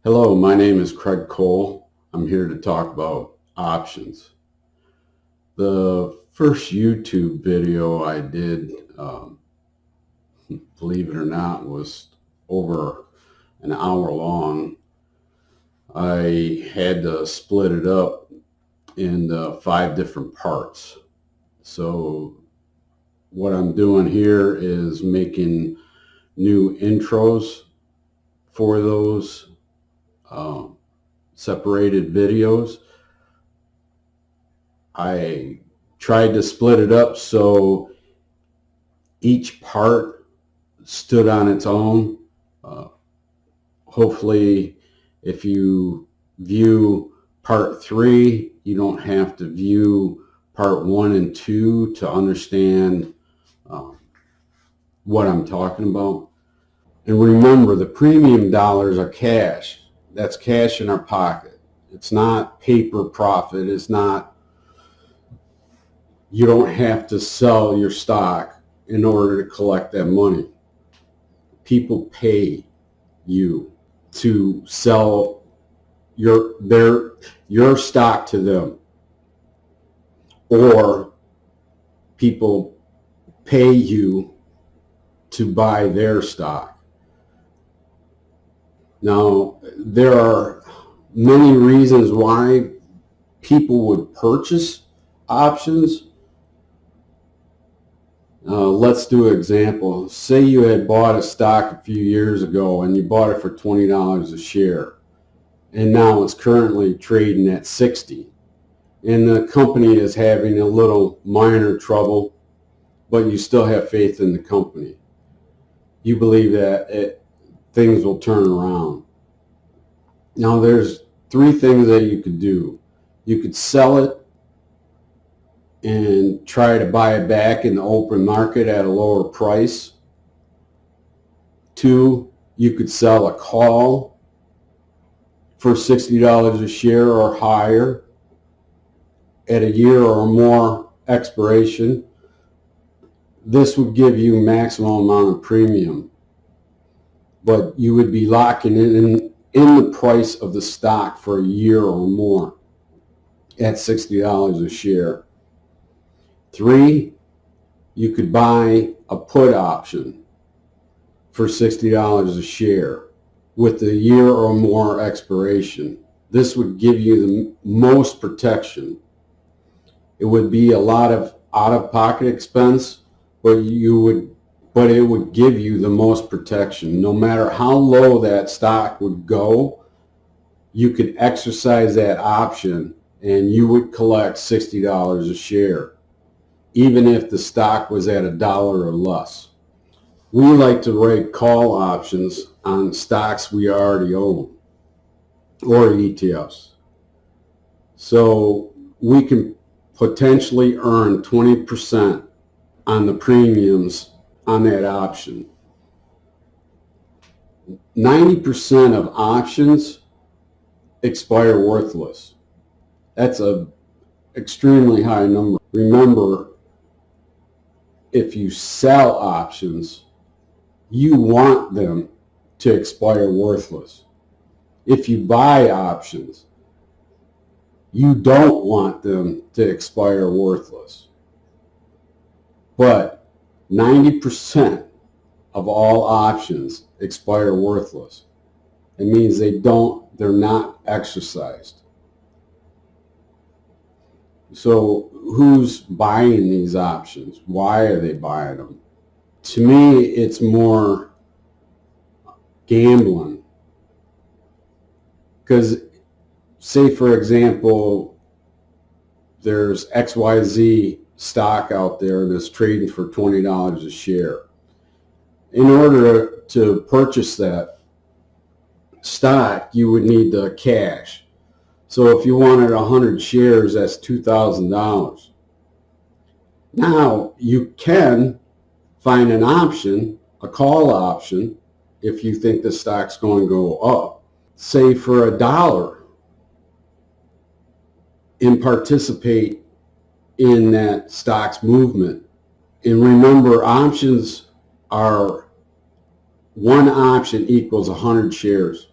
Hello, my name is Craig Cole. I'm here to talk about options. The first YouTube video I did, believe it or not, was over an hour long. I had to split it up in 5 different parts. So what I'm doing here is making new intros for those separated videos. I tried to split it up so each part stood on its own. Hopefully, if you view part 3, you don't have to view part 1 and 2 to understand what I'm talking about. And remember, the premium dollars are cash. That's cash in our pocket. It's not paper profit. It's not, you don't have to sell your stock in order to collect that money. People pay you to sell your stock to them, or people pay you to buy their stock. Now, there are many reasons why people would purchase options. Let's do an example. Say you had bought a stock a few years ago and you bought it for $20 a share, and now it's currently trading at $60, and the company is having a little minor trouble, but you still have faith in the company. You believe that things will turn around. Now, there's 3 things that you could do. You could sell it and try to buy it back in the open market at a lower price. 2, you could sell a call for $60 a share or higher at a year or more expiration. This would give you maximum amount of premium, but you would be locking in the price of the stock for a year or more at $60 a share. 3, you could buy a put option for $60 a share with a year or more expiration. This would give you the most protection. It would be a lot of out-of-pocket expense, but it would give you the most protection. No matter how low that stock would go, you could exercise that option and you would collect $60 a share, even if the stock was at $1 or less. We like to write call options on stocks we already own or ETFs. So we can potentially earn 20% on the premiums on that option. 90% of options expire worthless. That's an extremely high number. Remember, if you sell options, you want them to expire worthless. If you buy options, you don't want them to expire worthless. But 90% of all options expire worthless. It means they're not exercised. So who's buying these options? Why are they buying them? To me, it's more gambling. Because say, for example, there's XYZ stock out there that's trading for $20 a share. In order to purchase that stock, you would need the cash. So if you wanted 100 shares, that's $2,000. Now you can find an option, a call option, if you think the stock's going to go up, say for $1, and participate in that stock's movement. And remember, options are, one option equals 100 shares.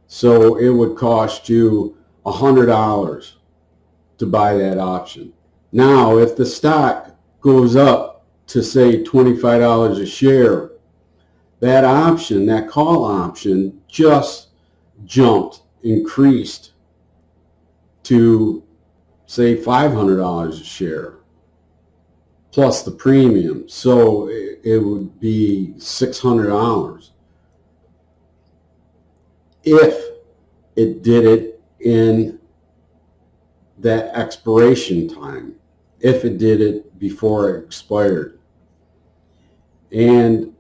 So it would cost you $100 to buy that option. Now, if the stock goes up to say $25 a share, that option, that call option, just jumped, increased to say $500 a share plus the premium. So it would be $600 if it did it in that expiration time, if it did it before it expired. And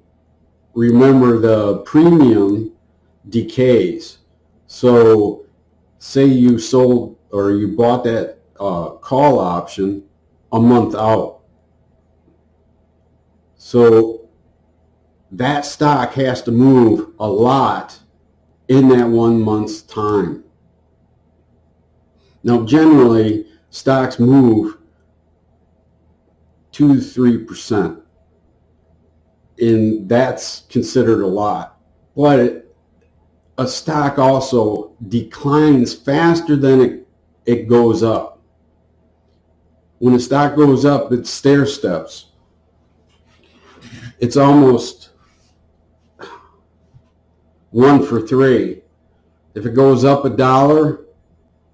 remember, the premium decays. So say you sold or you bought that call option a month out. So that stock has to move a lot in that 1 month's time. Now, generally, stocks move 2 to 3%, and that's considered a lot. But a stock also declines faster than it goes up. When a stock goes up, it stair steps. It's almost 1 for 3. If it goes up $1,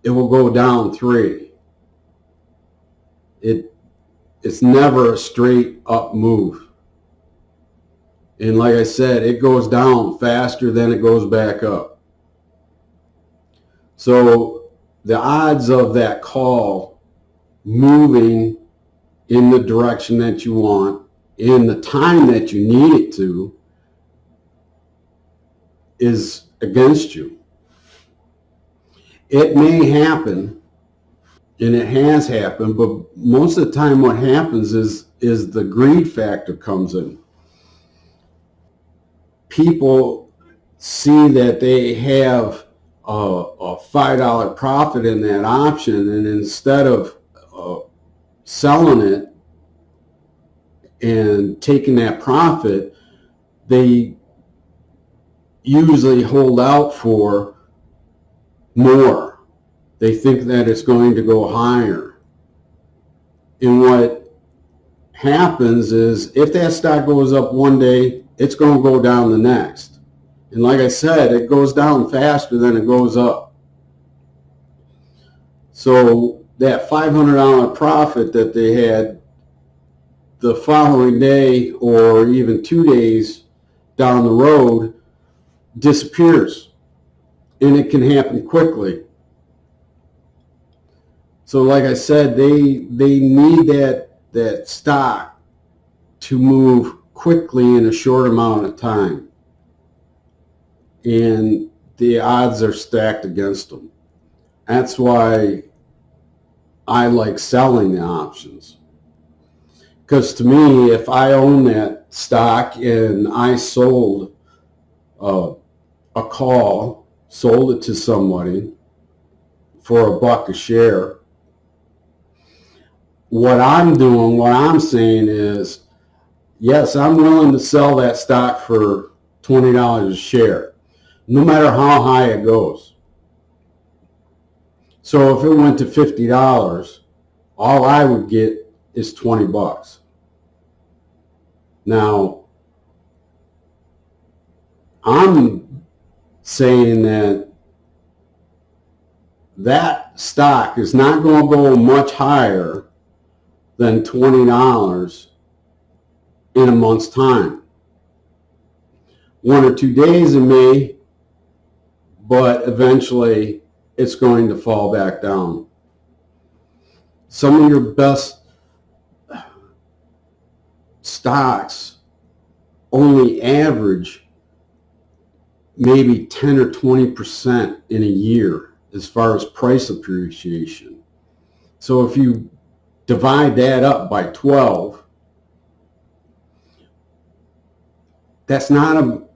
it will go down 3. It's never a straight up move. And like I said, it goes down faster than it goes back up. So the odds of that call moving in the direction that you want, in the time that you need it to, is against you. It may happen, and it has happened, but most of the time what happens is the greed factor comes in. People see that they have a $5 profit in that option, and instead of selling it and taking that profit, they usually hold out for more. They think that it's going to go higher. And what happens is if that stock goes up one day, it's going to go down the next. And like I said, it goes down faster than it goes up. So that $500 profit that they had the following day or even 2 days down the road disappears. And it can happen quickly. So like I said, they need that stock to move quickly in a short amount of time. And the odds are stacked against them. That's why I like selling the options. Because to me, if I own that stock and I sold a call, sold it to somebody for $1 a share, what I'm doing, what I'm saying is, yes, I'm willing to sell that stock for $20 a share, no matter how high it goes. So if it went to $50, all I would get is $20. Now, I'm saying that stock is not going to go much higher than $20 in a month's time. 1 or 2 days it may, but eventually it's going to fall back down. Some of your best stocks only average maybe 10 or 20% in a year as far as price appreciation. So if you divide that up by 12, that's not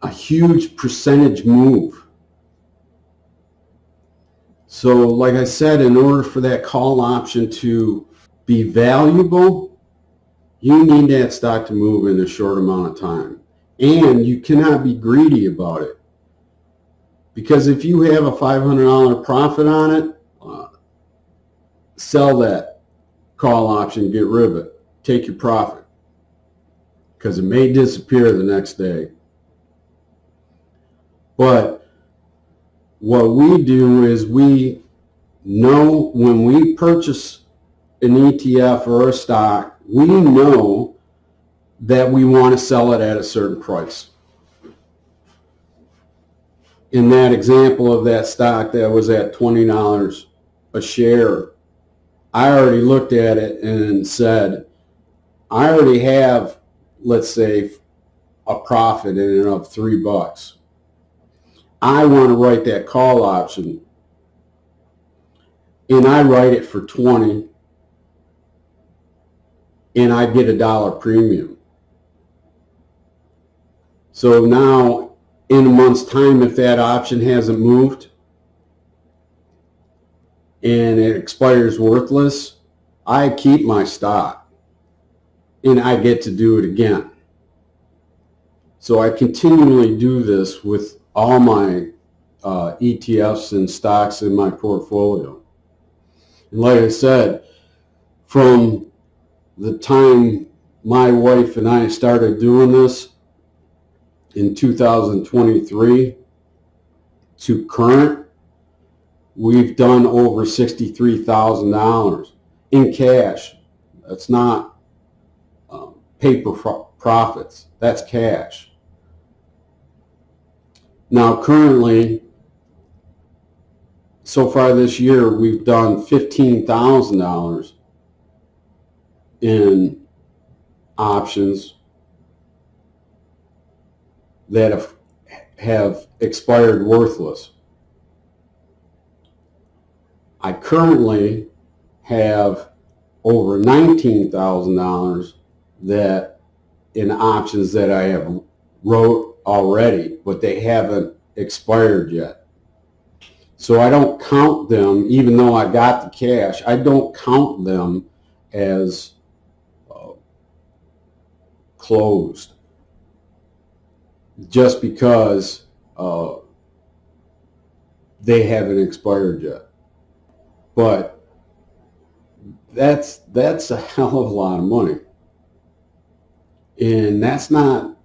a huge percentage move. So like I said, in order for that call option to be valuable, you need that stock to move in a short amount of time. And you cannot be greedy about it, Because if you have a $500 profit on it, sell that call option, get rid of it, take your profit, because it may disappear the next day. But what we do is we know when we purchase an ETF or a stock, we know that we want to sell it at a certain price. In that example of that stock that was at $20 a share, I already looked at it and said, I already have, let's say, a profit in it of $3. I want to write that call option, and I write it for 20, and I get $1 premium. So now, in a month's time, if that option hasn't moved and it expires worthless, I keep my stock and I get to do it again. So I continually do this with all my ETFs and stocks in my portfolio. And like I said, from the time my wife and I started doing this in 2023 to current, we've done over $63,000 in cash. That's not paper profits, that's cash. Now currently, so far this year, we've done $15,000 in options that have expired worthless. I currently have over $19,000 that in options that I have wrote already, but they haven't expired yet. So I don't count them, even though I got the cash, I don't count them as closed, just because they haven't expired yet. But that's a hell of a lot of money, and that's not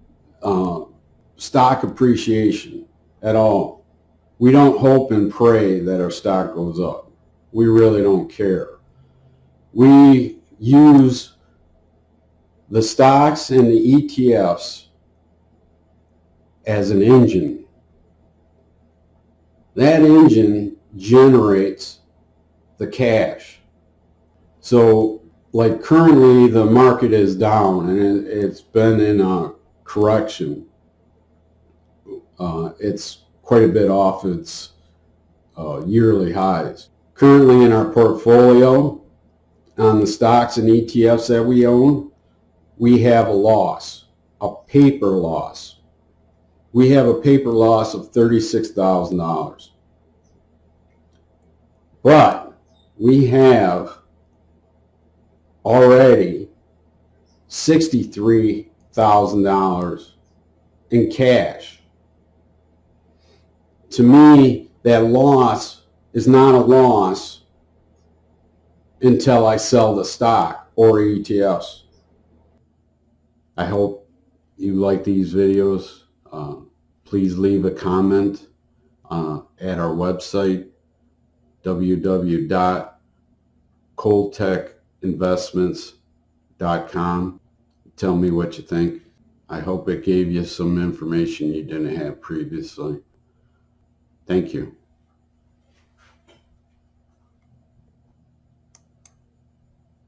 stock appreciation at all. We don't hope and pray that our stock goes up. We really don't care. We use the stocks and the ETFs as an engine. That engine generates the cash. So like currently the market is down and it's been in a correction. It's quite a bit off its yearly highs. Currently in our portfolio, on the stocks and ETFs that we own, we have a loss, a paper loss. We have a paper loss of $36,000. But we have already $63,000 in cash. To me, that loss is not a loss until I sell the stock or ETFs. I hope you like these videos. Please leave a comment at our website, www.coltechinvestments.com. Tell me what you think. I hope it gave you some information you didn't have previously. Thank you.